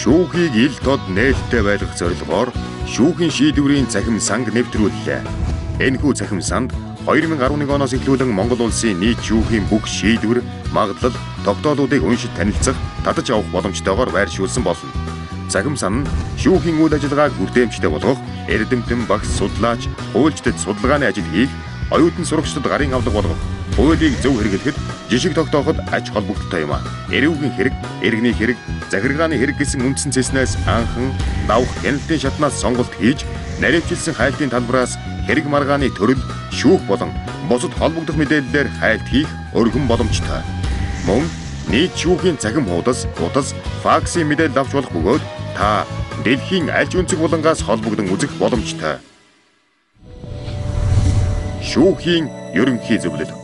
Шүүхийг ил тод нээлттэй байлгах зорилгоор шүүхийн шийдвэрийн цахим санг нэвтрүүллээ. Энэхүү цахим санд 2011 оноос эхлүүлэн Монгол улсын нийт шүүхийн бүх шийдвэр, магадлал, тогтоолуудыг уншиж танилцах, татаж авах боломжтойгоор байршуулсан болно. Цахим сан нь шүүхийн үйл ажиллагааг бүрдээмжтэй болгох, эрдэмтэн, багш, судлаач, хуульчдад судалгааны ажил хийх, оюутан сурагчдад гарын авлага болгох, хуулийг зөв хэрэглэхэд, жишг тогтооход ач холбогдолтой юм. Эрүүгийн хэрэг, иргэний хэрэг, захиргааны хэрэг гэсэн үндсэн цэснээс анхан, давх, хяналтын шатнаас сонголт хийж, наривчилсан хайлтын талбараас хэрэг маргааны төрөл, шүүх болон бусад холбогдох мэдээллээр хайлт хийх өргөн боломжтой. Мөн нийт шүүхийн цахим хуудас, утас, факсийн мэдээлэл авч болох бөгөөд та дэлхийн аль өнцөг булангаас холбогдон үзэх боломжтой. Шүүхийн ерөнхий зөвлөл.